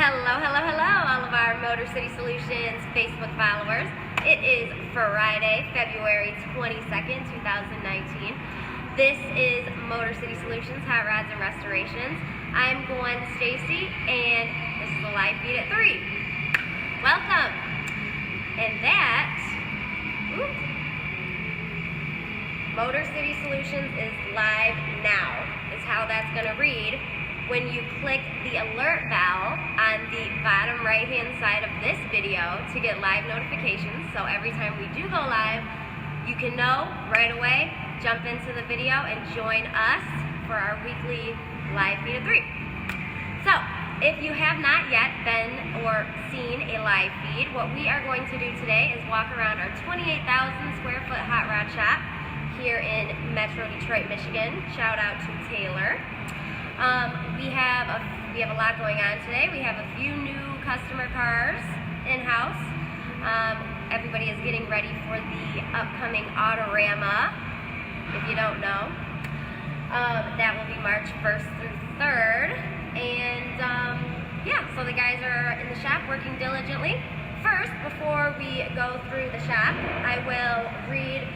Hello, hello, hello, all of our Motor City Solutions Facebook followers. It is Friday, February 22nd, 2019. This is Motor City Solutions, Hot Rods and Restorations. I'm Gwen Stacy, and this is the live feed at 3. Welcome. And that, Motor City Solutions is live now, is how that's going to read. When you click the alert bell on the bottom right hand side of this video to get live notifications, so every time we do go live, you can know right away, jump into the video and join us for our weekly live feed at 3. So, if you have not yet been or seen a live feed, what we are going to do today is walk around our 28,000 square foot hot rod shop here in Metro Detroit, Michigan. Shout out to Taylor. We have a lot going on today. We have a few new customer cars in-house. Everybody is getting ready for the upcoming Autorama, if you don't know. That will be March 1st through 3rd. And yeah, so the guys are in the shop working diligently. First, before we go through the shop, I will read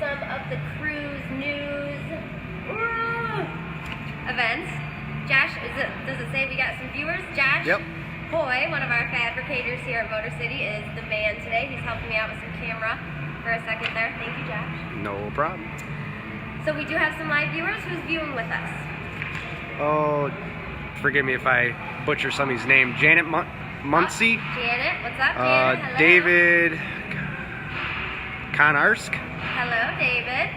some of the cruise news events. Josh, does it say we got some viewers? Josh? Yep. Hoy, one of our fabricators here at Motor City, is the man today. He's helping me out with some camera for a second there. Thank you, Josh. No problem. So we do have some live viewers. Who's viewing with us? Oh, forgive me if I butcher somebody's name. Janet Muncie. Janet, what's up, Janet? Hello. David Konarsk. Hello, David.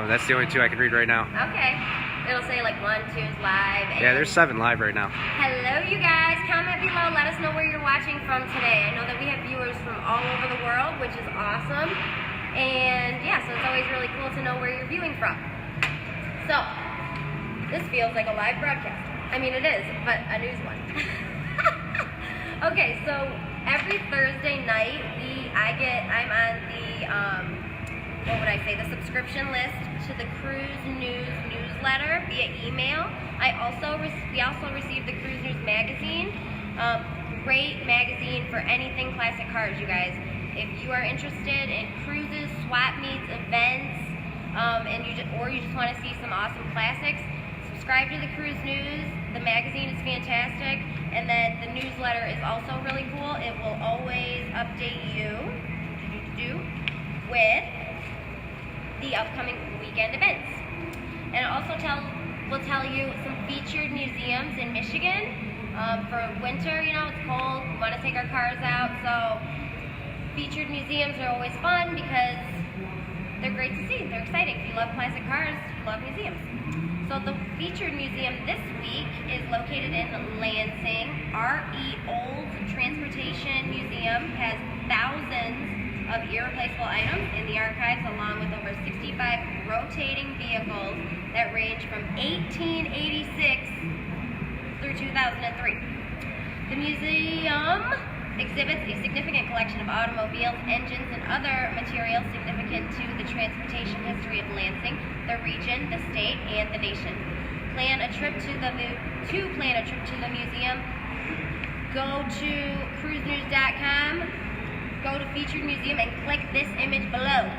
That's the only two I can read right now. Okay. It'll say like 1, 2's live. Yeah, there's 7 live right now. Hello, you guys. Comment below. Let us know where you're watching from today. I know that we have viewers from all over the world, which is awesome. And yeah, so it's always really cool to know where you're viewing from. So, this feels like a live broadcast. I mean, it is, but a news one. Okay, so every Thursday night, I'm on the, the subscription list to the Cruise News newsletter via email. We also received the Cruise News magazine. Great magazine for anything classic cars, you guys. If you are interested in cruises, swap meets, events, and you just want to see some awesome classics, subscribe to the Cruise News. The magazine is fantastic, and then the newsletter is also really cool. It will always update you with the upcoming weekend events. And it also will tell you some featured museums in Michigan. For winter, you know, it's cold, we want to take our cars out, so featured museums are always fun because they're great to see. They're exciting. If you love classic cars, you love museums. So the featured museum this week is located in Lansing. Iiii Old Transportation Museum has thousands of irreplaceable items in the archives, along with over 65 rotating vehicles that range from 1886 through 2003. The museum exhibits a significant collection of automobiles, engines, and other materials significant to the transportation history of Lansing, the region, the state, and the nation. To plan a trip to the museum, go to cruisenews.com, go to Featured Museum, and click this image below.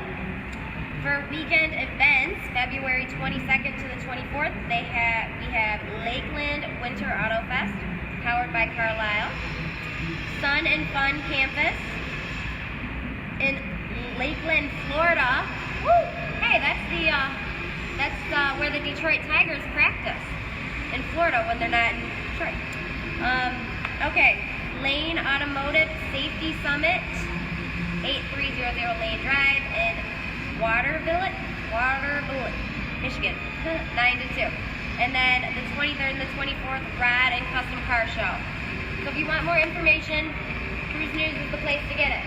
For weekend events, February 22nd to the 24th, we have Lakeland Winter Auto Fest, powered by Carlisle. Sun and Fun Campus in Lakeland, Florida. Woo! Hey, that's where the Detroit Tigers practice, in Florida when they're not in Detroit. Okay, Lane Automotive Safety Summit, 8300 Lane Drive in Waterville, Michigan, 9 to 2. And then the 23rd and the 24th, Rod and Custom Car Show. So if you want more information, Cruise News is the place to get it.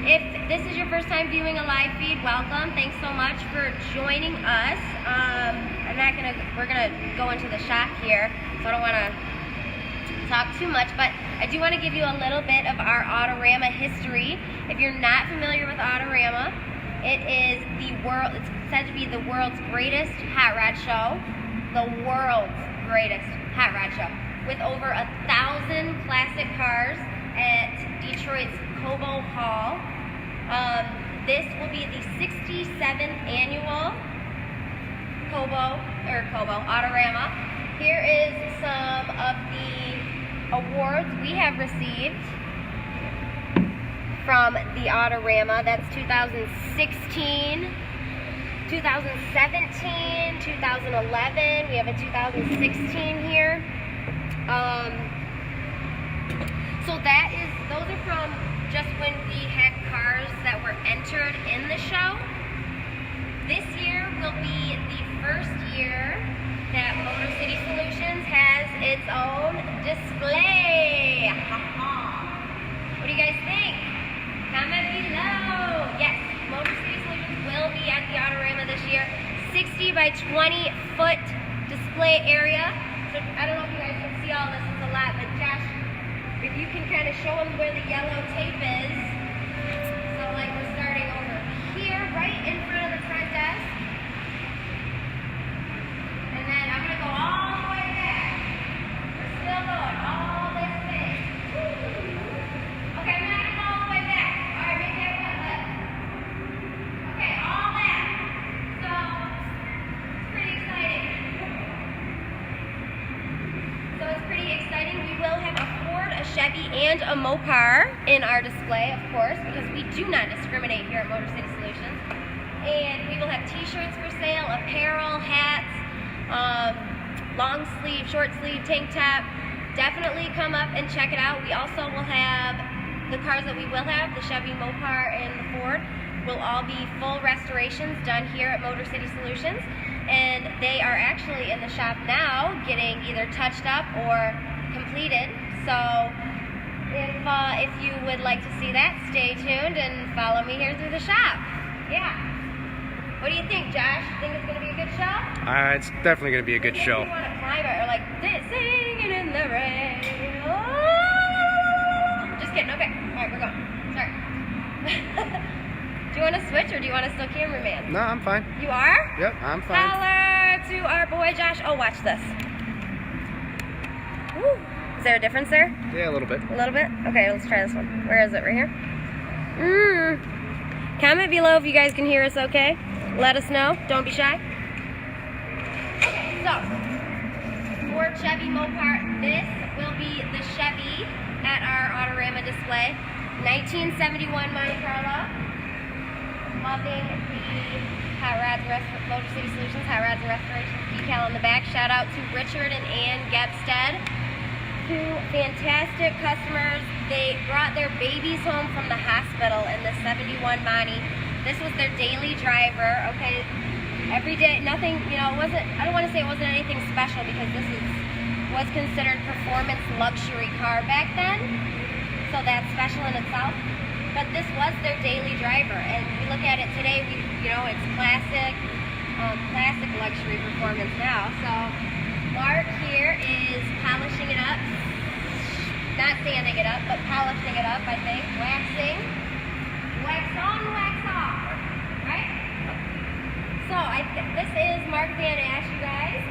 If this is your first time viewing a live feed, welcome. Thanks so much for joining us. We're gonna go into the shop here, so I don't want to talk too much, but I do want to give you a little bit of our Autorama history. If you're not familiar with Autorama, it's said to be the world's greatest hot rod show. The world's greatest hot rod show. with over 1,000 classic cars at Detroit's Cobo Hall. This will be the 67th annual Autorama. Here is some of the awards we have received from the Autorama. That's 2016, 2017, 2011. We have a 2016 here. So those are from just when we had cars that were entered in the show. This year will be the first year that Motor City Solutions has its own display. What do you guys think? Comment below. Yes, Motor City Solutions will be at the Autorama this year. 60 by 20 foot display area. So I don't know if you guys can see all this, it's a lot, but Josh, if you can kind of show them where the yellow tape is. So like we're starting over here, right in front of the front desk. And then I'm going to go all the way back. We're still going all this way. Okay, I'm not going to go all the way back. Alright, make that one left. Okay, all that. So, it's pretty exciting. We will have a Ford, a Chevy, and a Mopar in our display, of course, because we do not discriminate here at Motor City Solutions. And we will have t-shirts for sale, apparel, hats, long sleeve, short sleeve, tank top. Definitely come up and check it out. We also will have the cars that we will have, the Chevy, Mopar, and the Ford, will all be full restorations done here at Motor City Solutions. And they are actually in the shop now getting either touched up or completed. So if you would like to see that, stay tuned and follow me here through the shop. Yeah. What do you think, Josh? Think it's going to be a good show? It's definitely going to be a good show. You want to climb it or like singing in the rain. Oh. Just kidding. Okay. All right, we're going. Sorry. Do you want to switch or do you want to still cameraman? No, I'm fine. You are? Yep, I'm fine. Holler to our boy Josh. Oh, watch this. Woo. Is there a difference there? Yeah, a little bit. A little bit? Okay, let's try this one. Where is it? Right here? Comment below if you guys can hear us okay. Let us know. Don't be shy. Okay, so Ford, Chevy, Mopar. This will be the Chevy at our Autorama display. 1971 Monte Carlo. Loving the Hot Rods Motor City Solutions Hot Rods and Restoration decal on the back. Shout out to Richard and Ann Gebstead, two fantastic customers. They brought their babies home from the hospital in the 71 Monte. This was their daily driver. Okay, every day, nothing. You know, it wasn't. I don't want to say it wasn't anything special because this was considered performance luxury car back then. So that's special in itself. But this was their daily driver, and we look at it today. It's classic luxury performance now. So Mark here is polishing it up, not sanding it up, but polishing it up. I think waxing, wax on, wax off, right? So this is Mark Van Ash, you guys.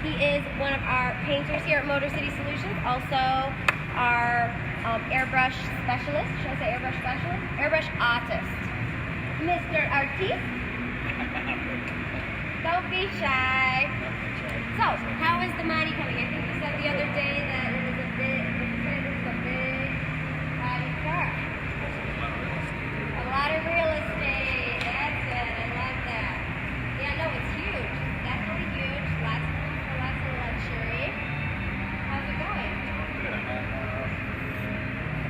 He is one of our painters here at Motor City Solutions. Also our airbrush specialist. Should I say airbrush specialist? Airbrush artist. Mr. Artiste. Don't be shy. So, how is the Monte coming? I think you said the other day that it was a big body car. A lot of real estate. That's it. I love that. Yeah, no, it's huge. It's definitely huge. Lots of room for lots of luxury. How's it going?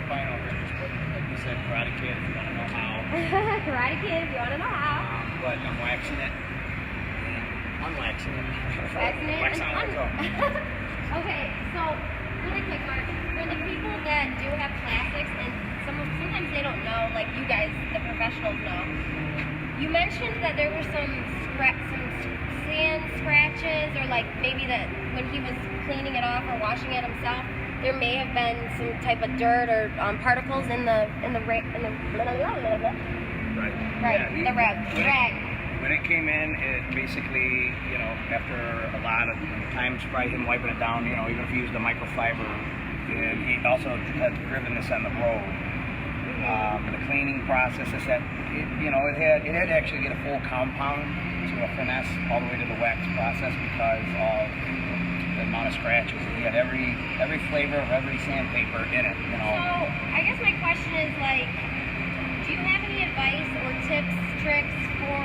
Like you said, Karate Kid, if you want to know how. Karate Kid, if you want to know how. But I'm waxing it. Unwaxing it. Waxing it Wax and on it. Okay, so really quick, Mark, for the people that do have classics, and sometimes they don't know, like you guys, the professionals know. You mentioned that there were some sand scratches, or like maybe that when he was cleaning it off or washing it himself, there may have been some type of dirt or particles in the Right. Right, Yeah, the rag. When when it came in, it basically, you know, after a lot of times, probably him wiping it down, you know, even if he used a microfiber, and he also had driven this on the road. The cleaning process is that, you know, it had to actually get a full compound to a finesse all the way to the wax process because of the amount of scratches. He had every flavor of every sandpaper in it, you know. So, I guess my question is, like, do you have any advice or tips, tricks for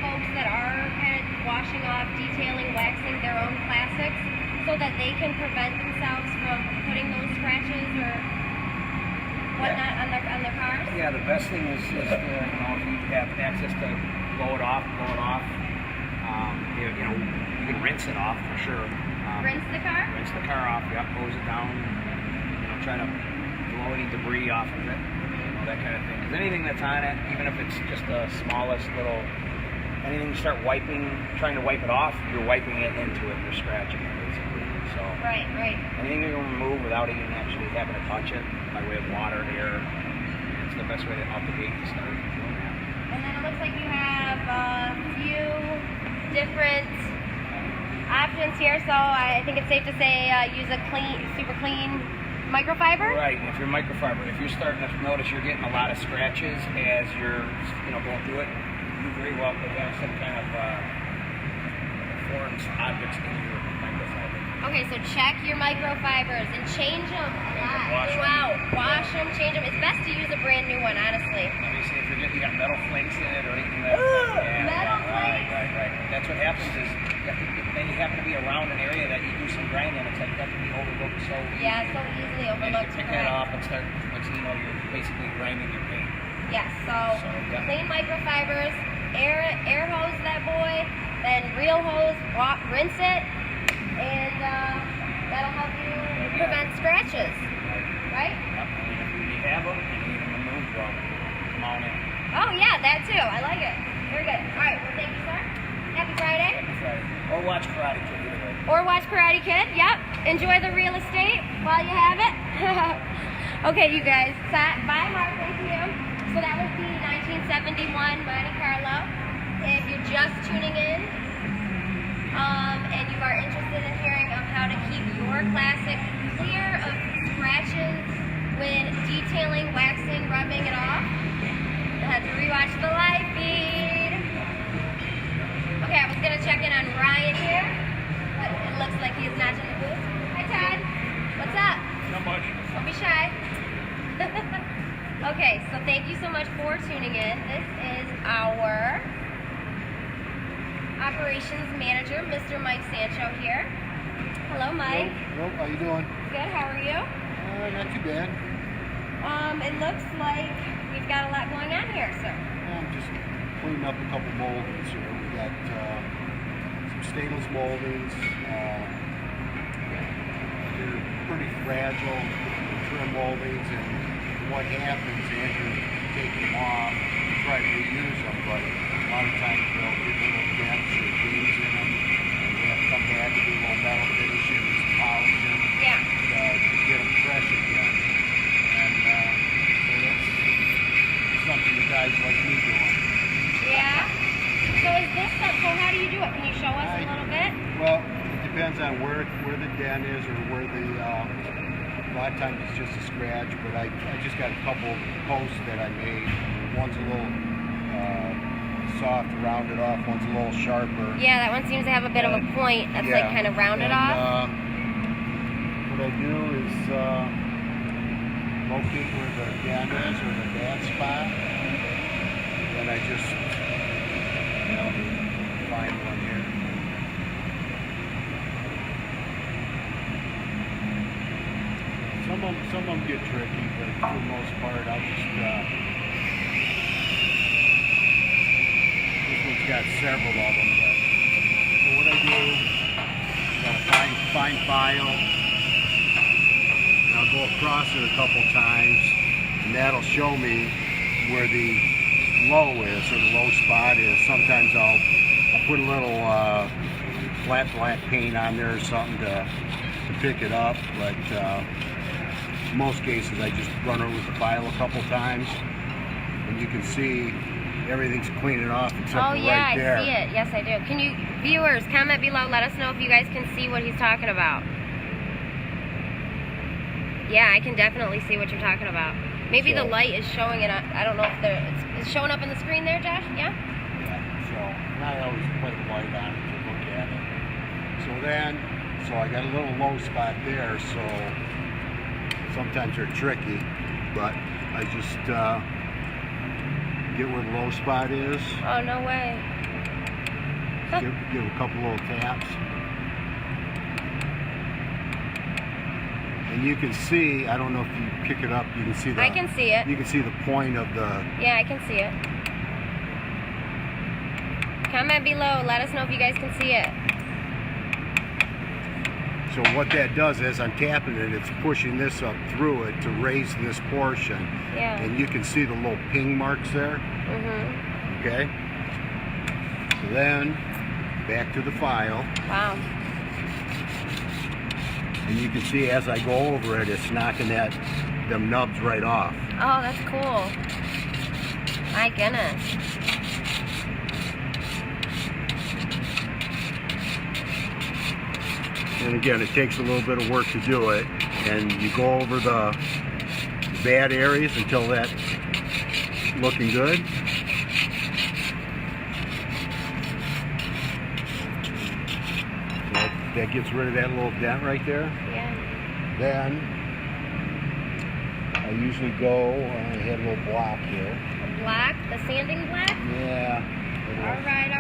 folks that are kind of washing off, detailing, waxing their own plastics so that they can prevent themselves from putting those scratches or whatnot on their cars? Yeah, the best thing is to, you know, if you have access to blow it off. You know, you can rinse it off for sure. Rinse the car? Rinse the car off, yep, hose it down, you know, try to blow any debris off of it, you know, that kind of thing. Because anything that's on it, even if it's just the smallest little, anything you start trying to wipe it off, you're wiping it into it, you're scratching it basically. So Right. anything you can remove without even actually having to touch it by way of water, air, it's the best way to out the gate to start doing that. And then it looks like you have a few different options here, so I think it's safe to say use a super clean microfiber. Right, and if you're microfiber, if you're starting to notice you're getting a lot of scratches as you're, you know, going through it, you very well could have some kind of foreign objects in your microfiber. Okay, so check your microfibers and change them a lot. Wash 'em. Wow, wash them, change them. It's best to use a brand new one, honestly. Obviously, if you got metal flakes in it or anything like Ooh, that. metal flakes? Right. That's what happens is, then you happen to be around an area that you do some grinding, it's like that can be overlooked so Yeah, so easily As you overlooked. pick that off and start, once you know, you're basically grinding your paint. Yes, so yeah. clean microfibers, air hose that boy, then real hose, rinse it, and that'll help you prevent scratches, right? Yep. And if you have them, you need them removed, well, come on in. Oh yeah, that too. I like it. Very good. All right, well thank you, sir. Happy Friday. Happy Friday. Or watch Karate Kid, either way. Or watch Karate Kid. Yep. Enjoy the real estate while you have it. Okay, you guys. Bye, Mark. Thank you. So that was the 1971 Monte Carlo. If you're just tuning in, and you are interested in hearing of how to keep your classic clear of scratches when detailing, waxing, rubbing it off, you'll have to rewatch the live feed. Okay, I was gonna check in on Ryan here, but it looks like he's not in the booth. Hi, Todd. What's up? Not much. Don't be shy. Okay, so thank you so much for tuning in. This is our operations manager, Mr. Mike Sancho here. Hello, Mike. Hello, how you doing? Good, how are you? Not too bad. It looks like we've got a lot going on here, sir. I'm just cleaning up a couple moldings here. We got some stainless moldings. They're pretty fragile, the trim moldings, and what happens as you take them off, you try to reuse them, but a lot of times they'll get little dents or dings in them, and you have to come back and do a little metal finishing and some polishing Yeah. to get them fresh again. And so that's something the guys like me doing. Yeah? So is this, so how do you do it? Can you show us a little bit? Well, it depends on where the dent is or where the, a lot of times it's just a scratch, but I just got a couple posts that I made. One's a little soft, rounded off, one's a little sharper. Yeah, that one seems to have a bit of a point that's like kind of rounded off. What I do is locate where the dent is or the bad spot, and then I just, you know, find one here. Some of them get tricky, but for the most part, I'll just, this one's got several of them, but, so what I do, got a fine file, and I'll go across it a couple times, and that'll show me where the low is, or the low spot is. Sometimes I'll put a little flat black paint on there or something to pick it up, but in most cases I just run it with the file a couple times, and you can see everything's cleaning off except Oh for yeah, right there. I see it. Yes, I do. Can you, viewers, comment below. Let us know if you guys can see what he's talking about. Yeah, I can definitely see what you're talking about. Maybe the light is showing it. I don't know if it's showing up on the screen there, Josh. Yeah. Yeah. So and I always put the light on to look at it. So I got a little low spot there. So sometimes they're tricky, but I just get where the low spot is. Oh no way. Give a couple little taps. And you can see, I don't know if you pick it up, you can see the... I can see it. You can see the point of the... Yeah, I can see it. Comment below, let us know if you guys can see it. So what that does is, I'm tapping it, it's pushing this up through it to raise this portion. Yeah. And you can see the little ping marks there. Mm-hmm. Okay? So then, back to the file. Wow. And you can see as I go over it, it's knocking them nubs right off. Oh, that's cool. My goodness. And again, it takes a little bit of work to do it. And you go over the bad areas until that's looking good. So that gets rid of that little dent right there. Yeah. Then I usually go, I had a little block here. The black, the sanding black? Yeah. Alright.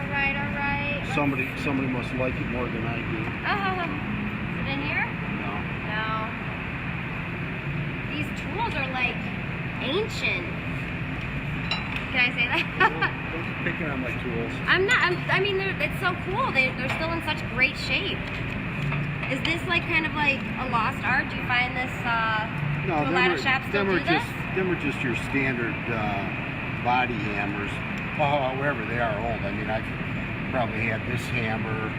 Somebody must like it more than I do. Oh, is it in here? No. No. These tools are like ancient. Can I say that? Don't picking on my tools. I'm not. I mean, it's so cool. They're still in such great shape. Is this like kind of like a lost art? Do you find this? No, do a lot of shops still do this? Them are just your standard body hammers. Well, however, they are old. I mean, I've probably had this hammer.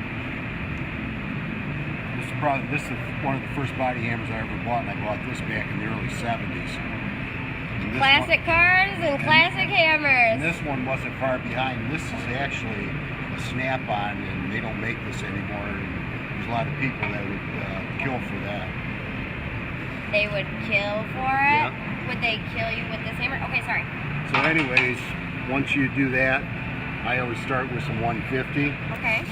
This is one of the first body hammers I ever bought, and I bought this back in the early 70s. Classic cars and classic hammers. And this one wasn't far behind. This is actually a snap-on, and they don't make this anymore. And there's a lot of people that would kill for that. They would kill for it? Yeah. Would they kill you with this hammer? Okay, sorry. So anyways, once you do that, I always start with some 150. Okay.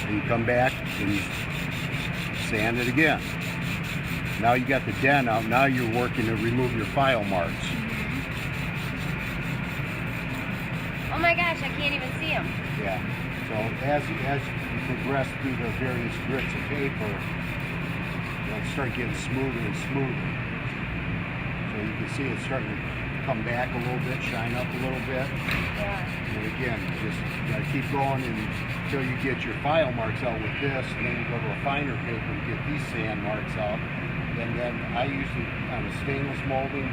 And you come back and you sand it again. Now you got the dent out. Now you're working to remove your file marks. Oh my gosh, I can't even see them. Yeah. So as you progress through the various grits of paper, it'll start getting smoother and smoother. So you can see it's starting to come back a little bit, shine up a little bit. Yeah. And again, just gotta keep going until you get your file marks out with this, and then you go to a finer paper and get these sand marks out. And then I usually, on a stainless molding,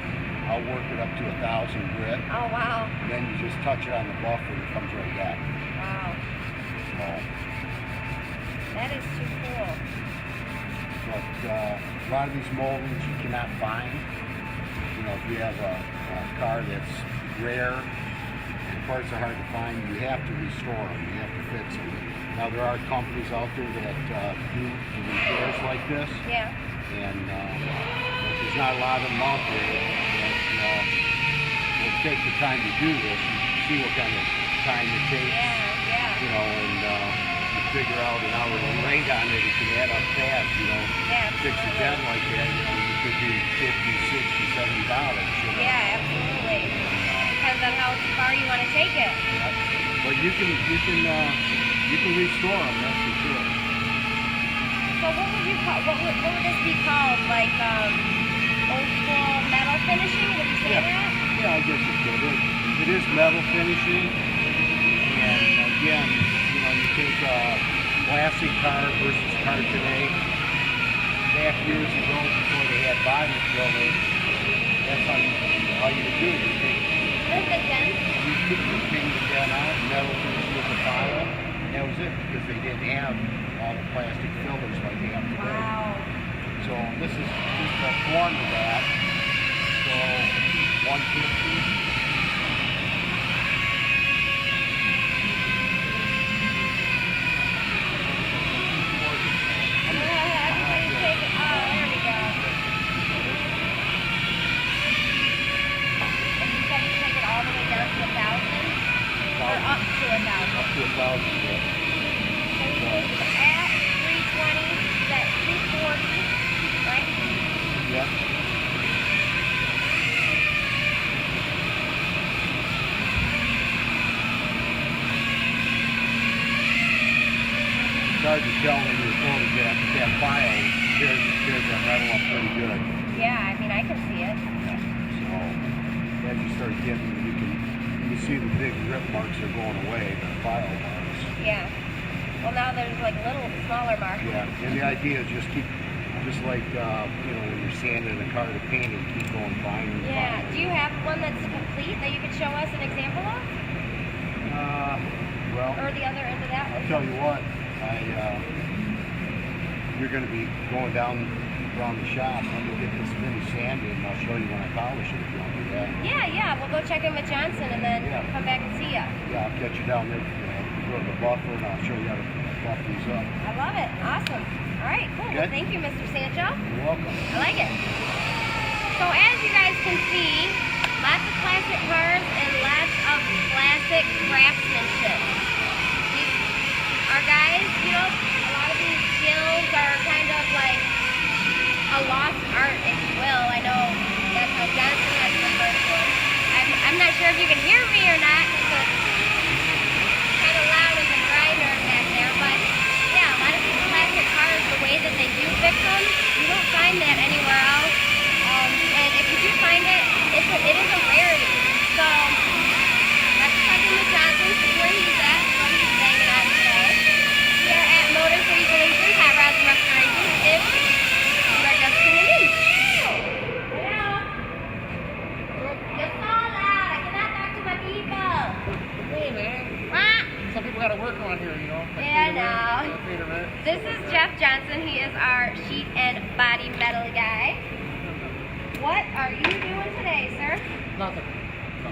I'll work it up to 1,000 grit. Oh wow. And then you just touch it on the buffer and it comes right back. Wow. So, That is too cool. but a lot of these moldings you cannot find. You know, if you have a car that's rare and parts are hard to find, you have to restore them. You have to fix them. Now there are companies out there that do repairs like this. Yeah. And there's not a lot of them out there that will take the time to do this. You see what kind of time it takes. Yeah. You know, and you figure out an hourly rate on it. It can add up fast. You know, Yeah, fix a dent like that. You know, you could do $50, $60, $70. You know. Yeah, absolutely. Depends on how far you want to take it. Yeah. But you can restore them. That's for sure. So what would you call? What would this be called? Like old school metal finishing? Would you say that? Yeah, I guess it could. It is metal finishing, and again, you know, you take a classic car versus car today. Back years ago, before they had body fillers, that's how you would do it. You take The dent? you ping the dent out, metal finish with the file, and that was it, because they didn't have all the plastic fillers like they have today. Wow. So this is just a form of that. So 150. tell when you're photograph that file tears that metal up pretty good. Yeah, I mean, I can see it. So as you start getting, you see the big rip marks are going away, the file marks. Yeah. Well, now there's like little smaller marks. Yeah, and the idea is just like when you're sanding a car to paint it, keep going finer and Yeah. finer. Do you have one that's complete that you could show us an example of? Well, Or the other end of that I'll one? tell you what, you're going to be going down around the shop. Let me get this finished sanded, and I'll show you when I polish it if you want to do that. Yeah. We'll go check in with Johnson and then Yeah. come back and see ya. Yeah, I'll catch you down there. Go to the buffer, and I'll show you how to buff these up. I love it. Awesome. All right, cool. Well, Good. thank you, Mr. Sancho. You're welcome. I like it. So as you guys can see, lots of classic cars and lots of classic craftsmanship. These are guys, a lot of these skills are kind of like a lost art, if you will. I know that's how Johnson has referred to it. I'm not sure if you can hear me or not, because it's kind of loud in the grinder back there, but yeah, a lot of these classic cars, the way that they do fix them, you don't find that anywhere else. And if you do find it, it is a rarity. So let's check in with Johnson, see where he's at, what he's banging out today. We are at Motor City Collisions, Hot Rods and Restorations. If you are just tuning in. Hello. It's so loud. I cannot talk to my people. Hey man, What? some people gotta work on here, you know. Yeah, I know. This is Jeff Johnson. He is our sheet and body metal guy. What are you doing today, sir? Nothing. So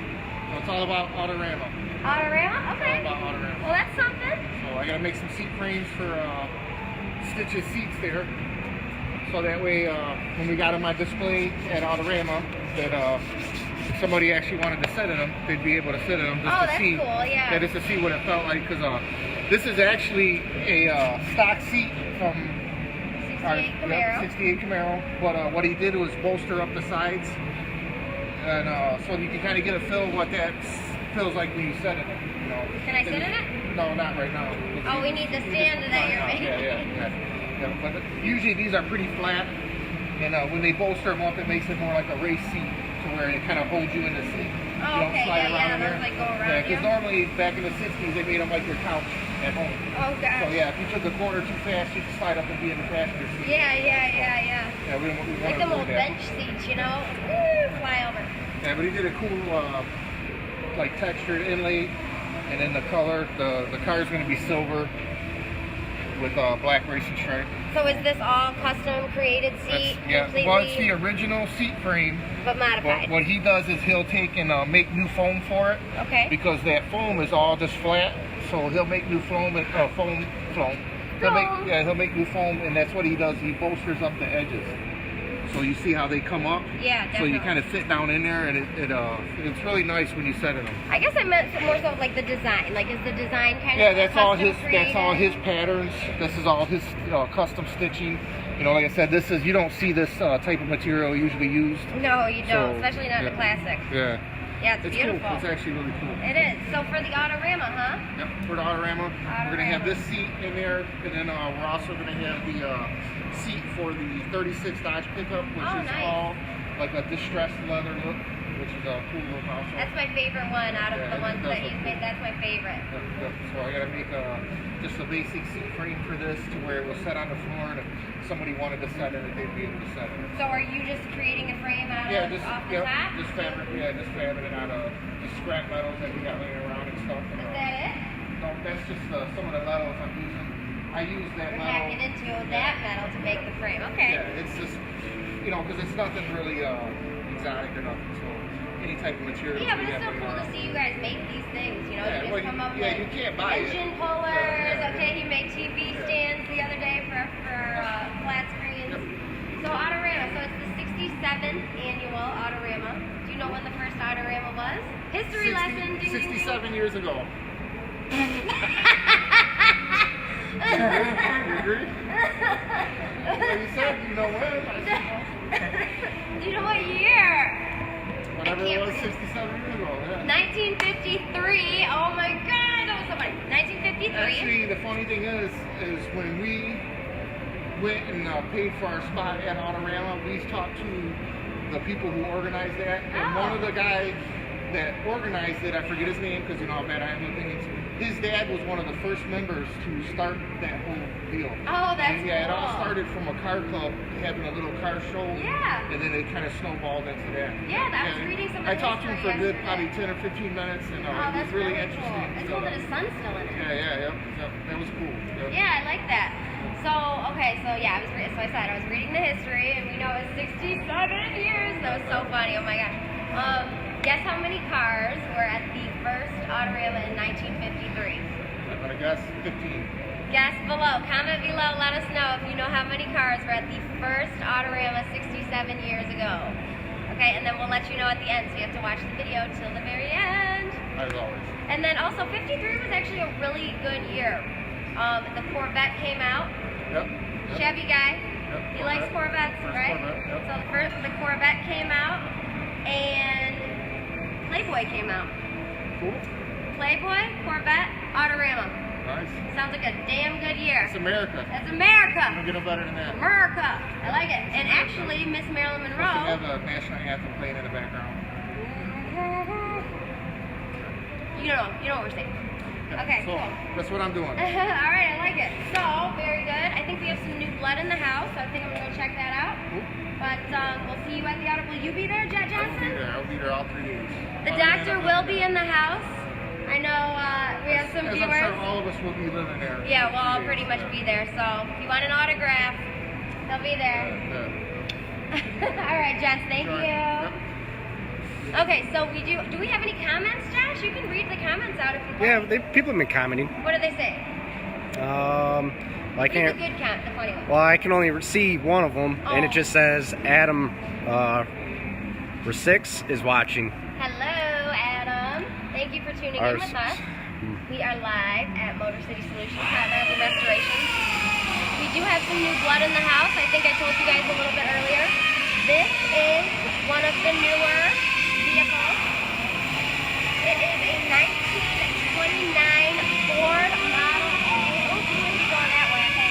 it's all about Autorama. Autorama? Okay. All about Autorama. Well, that's something. So I gotta make some seat frames for Stitch's seats there. So that way, when we got them on display at Autorama, that if somebody actually wanted to sit in them, they'd be able to sit in them just Oh, to that's see. cool, yeah. Yeah, just to see what it felt like, because this is actually a stock seat from 68 Camaro. 68 Camaro, but what he did was bolster up the sides, and so you can kind of get a feel of what that feels like when you sit in it. Can I sit in it? No, not right now. Oh, we need the stand that you're making. Yeah. But usually these are pretty flat, and when they bolster them up, it makes it more like a race seat, to where it kind of holds you in the seat. Oh, You don't okay, slide yeah, around in those there. like go around Yeah, you. because normally back in the 60s they made them like your couch at home. Oh, So gosh. yeah, if you took a corner too fast, you could slide up and be in the passenger seat. Yeah. Yeah, we Like wanted them to old do that. bench seats, Woo, fly over. Yeah, but he did a cool, like textured inlay, and then the color. The car is going to be silver with black racing stripe. So is this all custom created seat? Yeah, Completely, well, it's the original seat frame. but modified. But what he does is he'll take and make new foam for it, Okay. because that foam is all just flat. So he'll make new foam and foam. He'll make new foam, and that's what he does. He bolsters up the edges. So you see how they come up? Yeah, So definitely. you kind of fit down in there, and it's really nice when you set in them. I guess I meant more so like the design. Like, is the design kind Yeah, of that's all custom his. created? That's all his patterns. This is all his custom stitching. Like I said, you don't see this type of material usually used. No, you don't, So, especially not in yeah. the classic. Yeah, Yeah, it's it's beautiful. cool. It's actually really cool. It is. So for the Autorama, huh? Yep, for the Autorama, we're gonna have Autorama. this seat in there, and then we're also gonna have the seat for the 36 Dodge pickup, which Oh, is nice. all like a distressed leather look, which is a cool look also. That's my favorite one out of Yeah, the it ones does that look he's cool. made. That's my favorite. Yep. So I gotta make just a basic seat frame for this, to where it will set on the floor, and if somebody wanted to set in it, they'd be able to set in it. So are you just creating a frame out Yeah, of just off the top? just fabric. Yeah, just fabric it out of the scrap metals that we got laying around and stuff. Is that it? No, that's just some of the metals I'm using. I use that You're metal. hacking into that metal to make the frame. Okay. Yeah, it's just, because it's nothing really exotic or nothing. So any type of material. Yeah, but we it's have still cool to around. see you guys make these things. Yeah, You well, just come up yeah, with you can't buy it. engine pullers. Yeah. Okay, he made TV stands the other day for flat screens. Yep. So Autorama, so it's the 67th annual Autorama. Do you know when the first Autorama was? History lesson. Ding, ding, ding. 67 years ago. You agree? Well, you said, when? Do you know what year? Whatever I it can't was, read. 67 years ago. Yeah. 1953. Oh my God, that was so funny. 1953. Actually, the funny thing is when we went and paid for our spot at Autorama, we talked to the people who organized that, and one of the guys that organized it, I forget his name because you know how bad I am with opinions. His dad was one of the first members to start that whole deal. Oh, that's and, yeah, cool. it all started from a car club having a little car show. Yeah. And then it kind of snowballed into that. Yeah, I was reading some of I the talked to him for a history good probably yesterday. 10 or 15 minutes, and Oh, it was that's really really interesting. cool. It's So, cool that his son's still in it. Yep, that was cool. Yep. Yeah, I like that. So, okay, so yeah, so I said I was reading the history, and we know it's 67 years. That was so funny. Oh my god. Guess how many cars were at the first Autorama in 1953? I'm gonna guess 15. Guess below. Comment below. Let us know if you know how many cars were at the first Autorama 67 years ago. Okay, and then we'll let you know at the end, so you have to watch the video till the very end. As always. And then also 53 was actually a really good year. The Corvette came out. Yep. Chevy guy. Yep. He likes Corvettes, First right? Corvette, yep. So the Corvette came out, and Playboy came out. Cool. Playboy, Corvette, Autorama. Nice. Sounds like a damn good year. It's America. That's You America. don't get no better than that. America. I like it. And actually, Miss Marilyn We Monroe. have the national anthem playing in the background. You know what we're saying. Okay, So, cool. that's what I'm doing. All right, I like it. So, very good. I think we have some new blood in the house. So I think I'm gonna go check that out. Cool. But we'll see you at the auto. Will you be there, Jet Johnson? I'll be there all 3 days. The doctor will be in the house. I know we have some As I'm viewers. sure all of us will be living there. Yeah, we'll all 3 days. pretty much be there. So if you want an autograph, they'll be there. All right, Jess. Thank Sure. you. Yep. Okay, so do we have any comments, Josh? You can read the comments out if you want. Yeah, people have been commenting. What do they say? Well, I Read the can't. good comment, the funny one. Well, I can only see one of them, and it just says Adam R6 is watching. Hello, Adam. Thank you for tuning in with us. We are live at Motor City Solutions, Hot Rods and Restorations. We do have some new blood in the house. I think I told you guys a little bit earlier. This is one of the newer vehicles. It is a 1929 Ford Model A. Oh, you wouldn't be going that way, okay?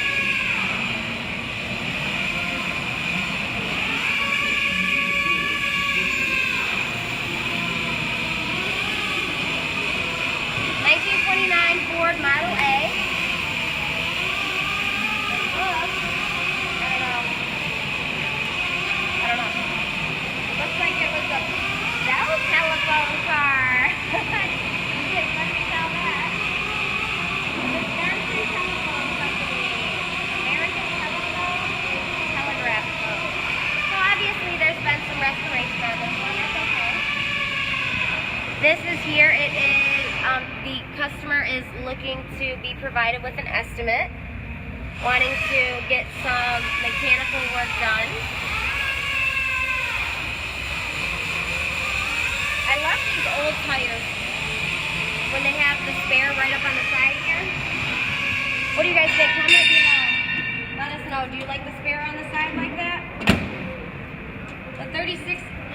Ford Model A. I don't know. Looks like it was a Bell telephone car. You did, let me tell that. Wisconsin Telephone Company. American Telephone and Telegraph Code. So obviously there's been some restoration on this one. That's okay. This is here. It is, the customer is looking to be provided with an estimate, wanting to get some mechanical work done. I love these old tires when they have the spare right up on the side here. What do you guys think? Comment below. Let us know. Do you like the spare on the side like that? The 36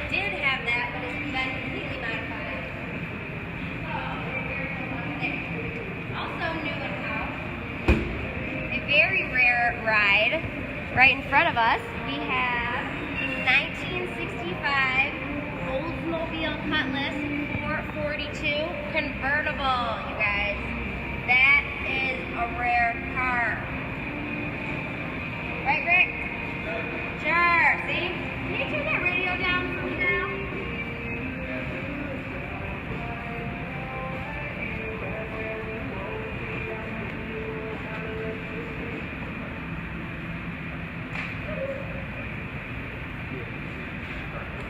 did have that, but it's been completely modified. Also new in house, a very rare ride. Right in front of us, we have the 1965 Oldsmobile Cutlass 442 convertible, you guys. That is a rare car. Right, Rick? Sure. See? Can you turn that radio down for me now?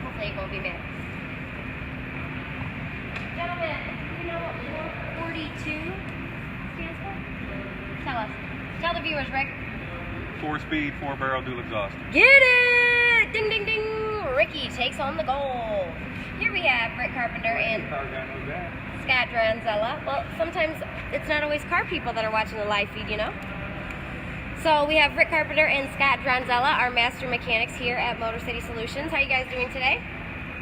Hopefully it won't be mad. Gentlemen, do you know what 442 stands for? Tell us. Tell the viewers, Rick. 4-speed, 4-barrel dual exhaust. Get it! Ding, ding, ding! Ricky takes on the goal. Here we have Rick Carpenter and Scott Dranzella. Well, sometimes it's not always car people that are watching the live feed, you know? So we have Rick Carpenter and Scott Dranzella, our master mechanics here at Motor City Solutions. How you guys doing today?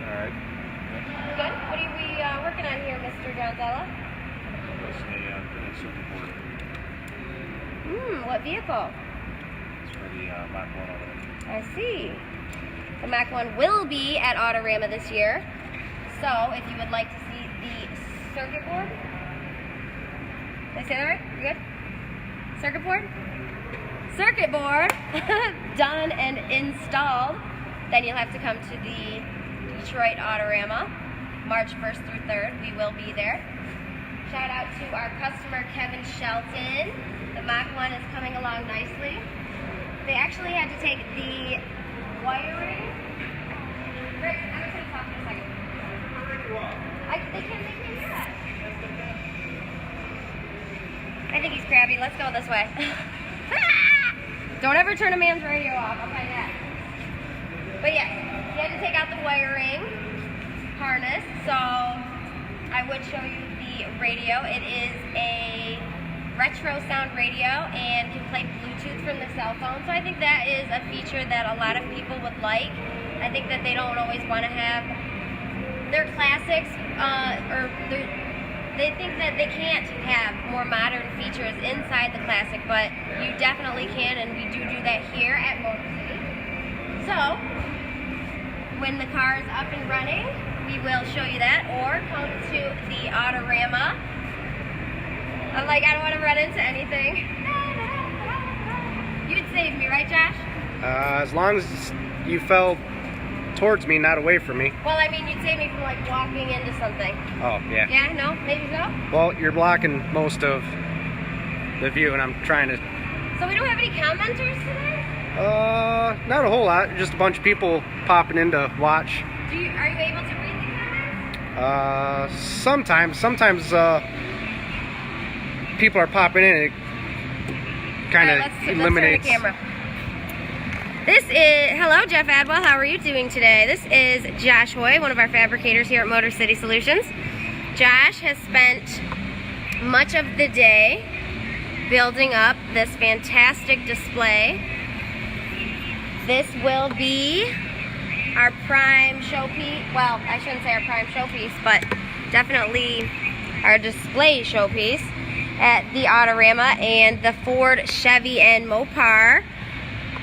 All right. Good. What are we working on here, Mr. Dranzella? It's a printed circuit board. What vehicle? It's for the Mach 1 Autorama. I see. The Mach 1 will be at Autorama this year. So, if you would like to see the circuit board, did I say that right? You good? Circuit board? Circuit board done and installed, then you'll have to come to the Detroit Autorama, March 1st through 3rd. We will be there. Shout out to our customer, Kevin Shelton. The Mach 1 is coming along nicely. They actually had to take the wiring. Rick, I'm just going to talk for a second. They can't hear us. I think he's crabby. Let's go this way. Don't ever turn a man's radio off. I'll tell you that. But yes, you had to take out the wiring harness. So I would show you the radio. It is a retro sound radio and can play Bluetooth from the cell phone. So I think that is a feature that a lot of people would like. I think that they don't always want to have their classics they think that they can't have more modern features inside the classic, but you definitely can, and we do that here at Motor City. So when the car is up and running, we will show you that, or come to the Autorama. I'm like, I don't want to run into anything. You'd save me, right, Josh? As long as you fell towards me, not away from me. Well, I mean, you'd save me from like walking into something. Oh, yeah. Yeah, no? Maybe so? Well, you're blocking most of the view, and I'm trying to... So we don't have any commenters today? Not a whole lot. Just a bunch of people popping in to watch. Are you able to read the comments? Sometimes people are popping in, and it kind of eliminates... Let's turn the camera. This is, hello Jeff Adwell, how are you doing today? This is Josh Hoy, one of our fabricators here at Motor City Solutions. Josh has spent much of the day building up this fantastic display. This will be our prime showpiece, well, I shouldn't say our prime showpiece, but definitely our display showpiece at the Autorama, and the Ford, Chevy, and Mopar,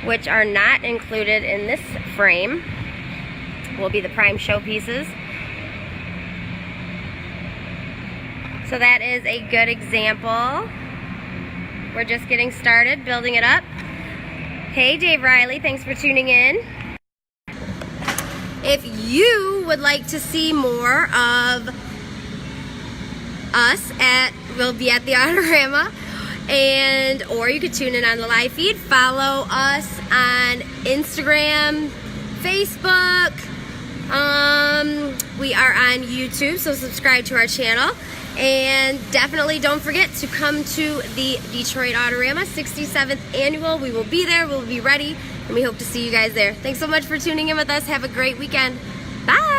which are not included in this frame, will be the prime showpieces. So that is a good example. We're just getting started building it up. Hey Dave Riley, thanks for tuning in. If you would like to see more of us we'll be at the Autorama, or you could tune in on the live feed. Follow us on Instagram, Facebook. We are on YouTube, so subscribe to our channel. And definitely don't forget to come to the Detroit Autorama 67th annual. We will be there, we'll be ready, and we hope to see you guys there. Thanks so much for tuning in with us. Have a great weekend. Bye!